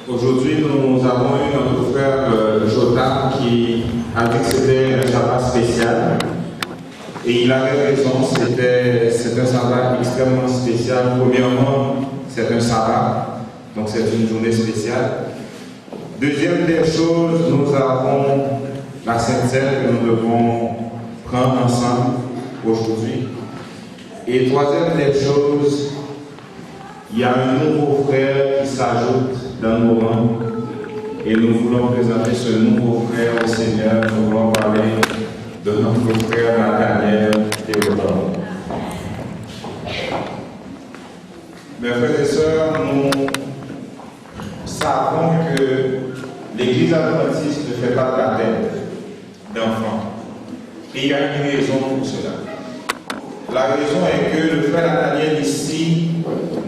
Aujourd'hui, nous avons eu notre frère Jotam qui a dit que c'était un sabbat spécial. Et il avait raison, c'est un sabbat extrêmement spécial. Premièrement, c'est un sabbat, donc c'est une journée spéciale. Deuxième des choses, nous avons la Sainte Seine que nous devons prendre ensemble aujourd'hui. Et troisième des choses, il y a un nouveau frère qui s'ajoute dans nos rangs et nous voulons présenter ce nouveau frère au Seigneur. Nous voulons parler de notre frère Nathaniel Théodore. Mes frères et sœurs, nous savons que l'Église adventiste ne fait pas de la tête d'enfants. Et il y a une raison pour cela. La raison est que le frère Nathaniel ici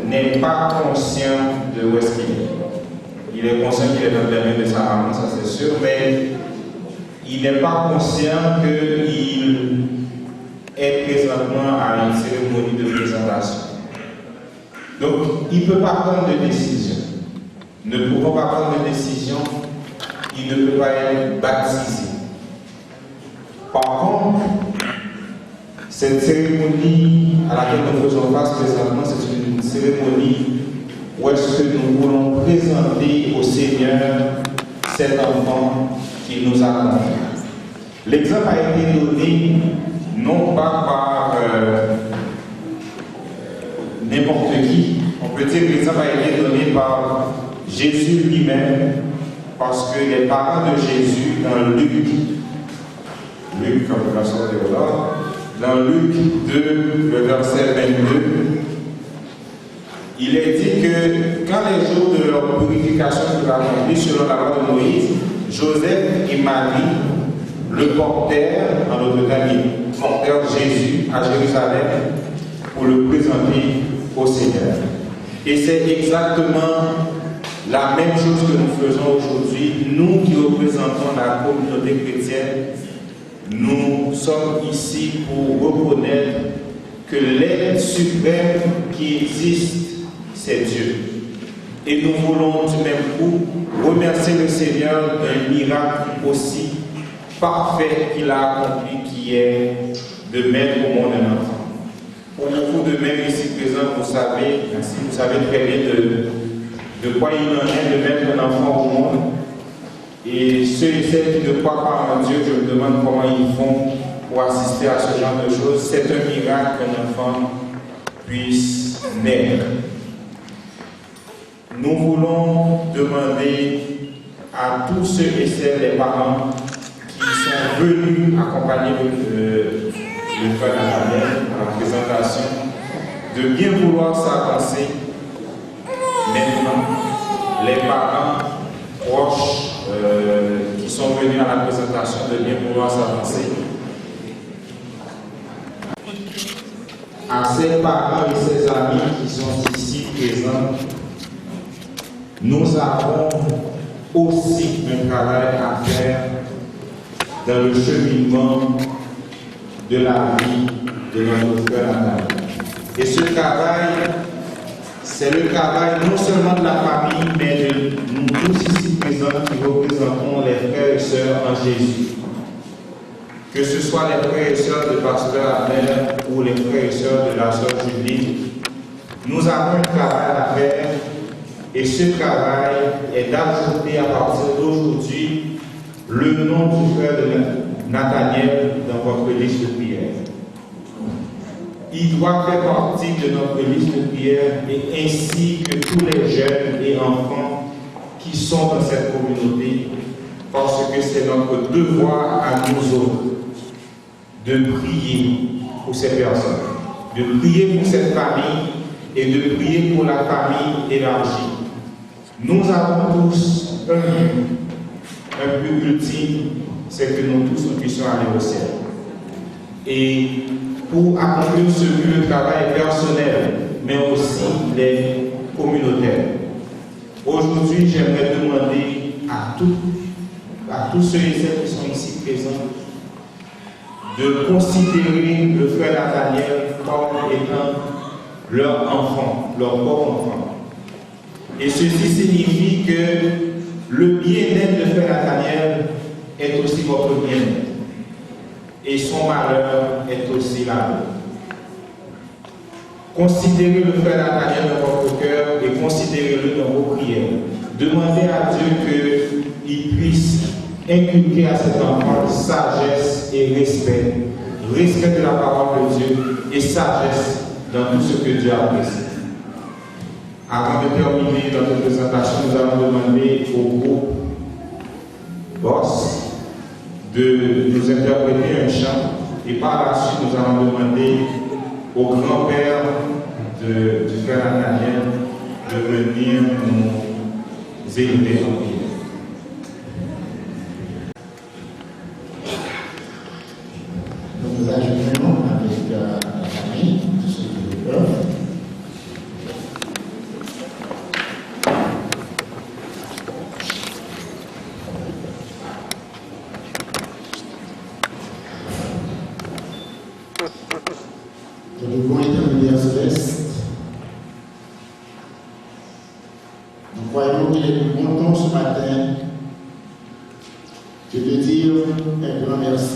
n'est pas conscient de où est-ce qu'il est. Il est conscient qu'il est dans le dernier de sa maman, ça c'est sûr, mais il n'est pas conscient qu'il est présentement à une cérémonie de présentation. Donc, il ne peut pas prendre de décision. Ne pouvant pas prendre de décision, il ne peut pas être baptisé. Par contre, cette cérémonie à laquelle nous faisons face présentement, c'est une cérémonie où est-ce que nous voulons présenter au Seigneur cet enfant qu'il nous a confié. L'exemple a été donné non pas par n'importe qui. On peut dire que l'exemple a été donné par Jésus lui-même, parce que les parents de Jésus, dans Luc comme le verset Théodore, dans Luc 2, le verset 22, il est dit que quand les jours de leur purification furent accomplis selon la loi de Moïse, Joseph et Marie le portèrent, en notre temps, portèrent Jésus à Jérusalem pour le présenter au Seigneur. Et c'est exactement la même chose que nous faisons aujourd'hui. Nous qui représentons la communauté chrétienne, nous sommes ici pour reconnaître que l'aide suprême qui existe, c'est Dieu. Et nous voulons du même coup remercier le Seigneur d'un miracle aussi parfait qu'il a accompli, qui est de mettre au monde un enfant. Pour beaucoup de même ici présents, vous savez très bien de quoi il en est de mettre un enfant au monde. Et ceux et celles qui ne croient pas en Dieu, je me demande comment ils font pour assister à ce genre de choses. C'est un miracle qu'un enfant puisse naître. Nous voulons demander à tous ceux et celles, les parents, qui sont venus accompagner le frère Nathaniel à la présentation, de bien vouloir s'avancer maintenant. Les parents proches qui sont venus à la présentation, de bien vouloir s'avancer. À ses parents et ses amis qui sont ici présents, nous avons aussi un travail à faire dans le cheminement de la vie de notre frère Nathaniel. Et ce travail, c'est le travail non seulement de la famille, mais de nous tous ici présents qui représentons les frères et sœurs en Jésus. Que ce soit les frères et sœurs de Pasteur Abel ou les frères et sœurs de la sœur Julie, nous avons un travail à faire. Et ce travail est d'ajouter à partir d'aujourd'hui le nom du frère de Nathaniel dans votre liste de prière. Il doit faire partie de notre liste de prière, et ainsi que tous les jeunes et enfants qui sont dans cette communauté, parce que c'est notre devoir à nous autres de prier pour ces personnes, de prier pour cette famille et de prier pour la famille élargie. Nous avons tous un but ultime, c'est que nous tous nous puissions aller au ciel. Et pour accomplir ce but, le travail personnel, mais aussi les communautaires. Aujourd'hui, j'aimerais demander à tous ceux et celles qui sont ici présents de considérer le frère Nathaniel comme étant leur enfant, leur propre enfant. Et ceci signifie que Le bien-être de frère Nathaniel est aussi votre bien-être. Et son malheur est aussi la vôtre. Considérez le frère Nathaniel dans votre cœur et considérez-le dans vos prières. Demandez à Dieu qu'il puisse inculquer à cet enfant sagesse et respect. Respect de la parole de Dieu et sagesse dans tout ce que Dieu a apprécié. Avant de terminer notre présentation, nous allons demander au groupe Boss de nous interpréter un chant et par la suite nous allons demander au grand-père du frère Nathaniel de venir nous élever en prière. Nous ajoutons avec la famille, tous ceux qui le peuvent. Nous devons intermédiaire céleste. Nous croyons qu'il est bon temps ce matin de te dire un grand merci.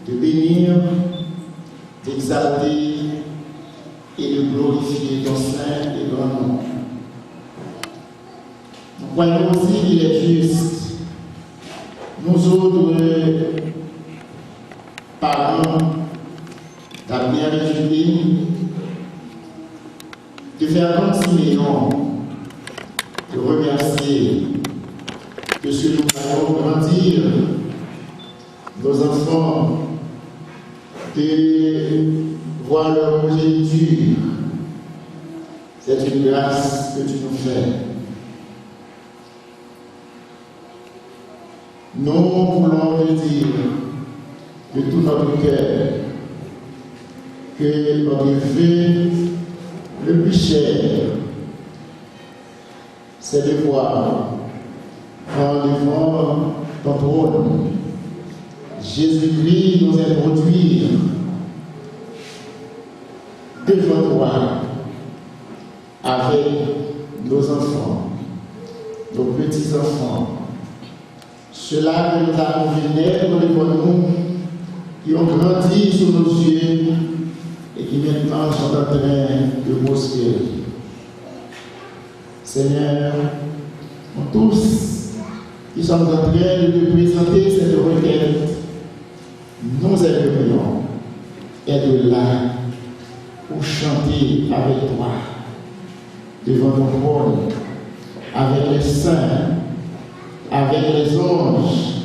De bénir, d'exalter et de glorifier ton saint et grand nom. Nous croyons aussi qu'il est juste, nous autres parents, ta mère et Julie, de faire comme Siméon, de remercier que ce que nous allons grandir, nos enfants, de voir leur progéniture. C'est une grâce que tu nous fais. Nous voulons te dire de tout notre cœur que notre vœu le plus cher, c'est de voir en devant ton trône Jésus-Christ nous introduire devant toi avec nos enfants, nos petits-enfants, ceux-là que nous avons vu naître devant nous, qui ont grandi sous nos yeux et qui maintenant sont en train de prospérer. Seigneur, nous tous qui sommes en train de te présenter cette requête, nous aimerions être là pour chanter avec toi devant ton trône, avec les saints, avec les anges,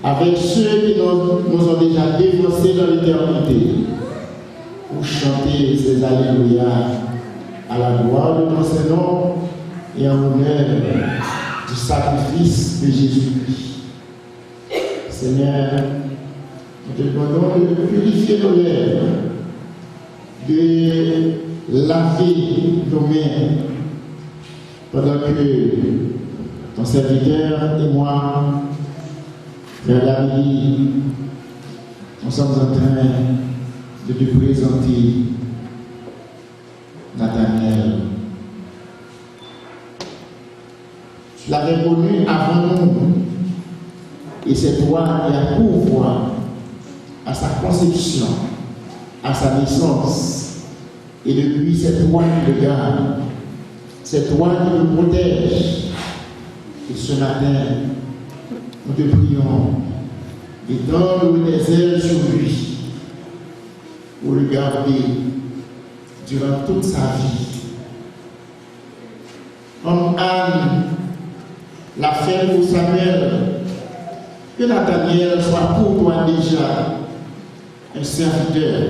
avec ceux qui nous ont déjà dévancés dans l'éternité, pour chanter ces alléluia à la gloire de ton Saint-Nom et en honneur du sacrifice de Jésus-Christ. Seigneur, nous te demandons de purifier nos lèvres, de laver nos mains, pendant que ton serviteur et moi, Frère David, nous sommes en train de te présenter Nathaniel. Tu l'avais connu avant nous, et c'est toi qui as pouvoir à sa conception, à sa naissance, et depuis c'est toi qui le garde, c'est toi qui le protège. Et ce matin, nous te prions, et donne des ailes sur lui, pour le garder durant toute sa vie. Comme Anne l'a fait pour Samuel, que Nathaniel soit pour toi déjà un serviteur,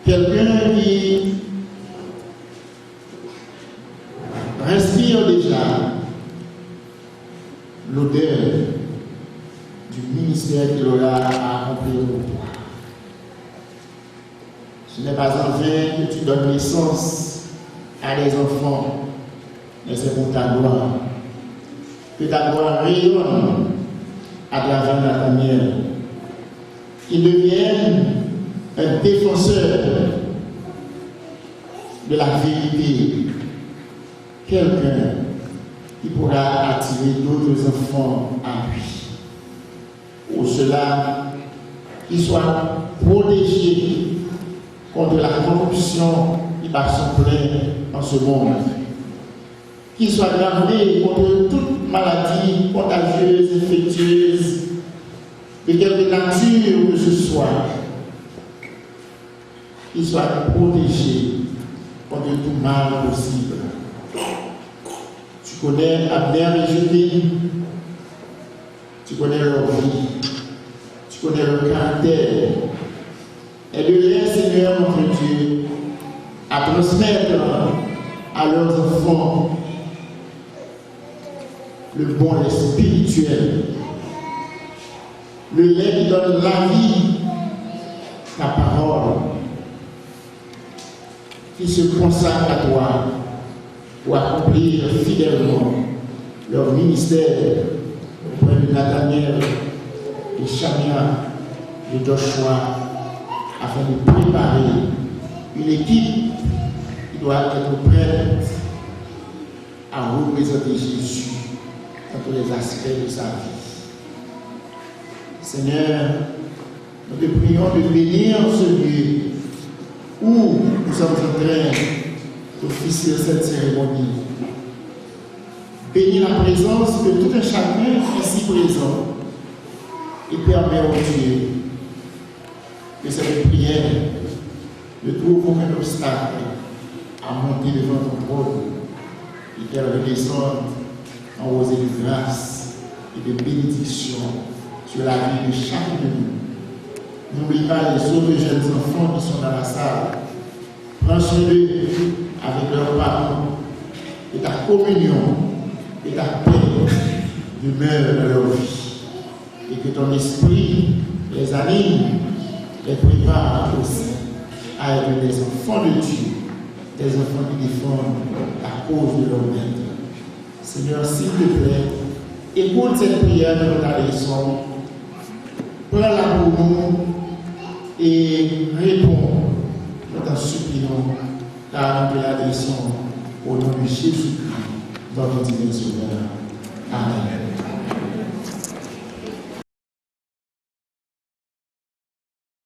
quelqu'un qui respire déjà l'odeur du ministère qu'il aura à accomplir pour toi. Ce n'est pas en vain que tu donnes naissance à des enfants, mais c'est pour ta gloire. Que ta gloire rayonne à travers Nathaniel. Qu'il devienne un défenseur de la vérité, quelqu'un qui pourra attirer d'autres enfants à lui. Pour cela, qu'il soit protégé contre la corruption qui bat son plein en ce monde. Qu'il soit gardé contre toute maladie contagieuse, infectieuse, de quelque nature que ce soit. Qu'il soit protégé contre tout mal possible. Tu connais Abner et Julie, tu connais leur vie, tu connais leur caractère. Aide-les, Seigneur, notre Dieu, à transmettre à leurs enfants le bon lait spirituel, le lait qui donne la vie, ta parole, qui se consacre à toi pour accomplir fidèlement leur ministère auprès de Nathaniel, de Chamia, de Joshua, afin de préparer une équipe qui doit être prête à représenter Jésus dans tous les aspects de sa vie. Seigneur, nous te prions de bénir ce lieu où nous sommes en train d'officier cette cérémonie. Bénis la présence de tout un chacun ici présent et permets au Dieu que cette prière ne trouve aucun obstacle à monter devant ton trône et qu'elle redescende en rosée de grâce et de bénédiction sur la vie de chacun de nous. N'oublie pas les autres jeunes enfants qui sont dans la salle. Prends soin d'eux avec leurs parents et ta communion et ta paix demeure dans leur vie. Et que ton esprit les anime, les prépare aussi à être des enfants de Dieu, des enfants qui défendent la cause de leur maître. Seigneur, s'il te plaît, écoute cette prière de notre adressant, prends-la pour nous et réponds, nous t'en supplions, car nous te l'adressons au nom de Jésus-Christ, notre divin Sauveur. Amen.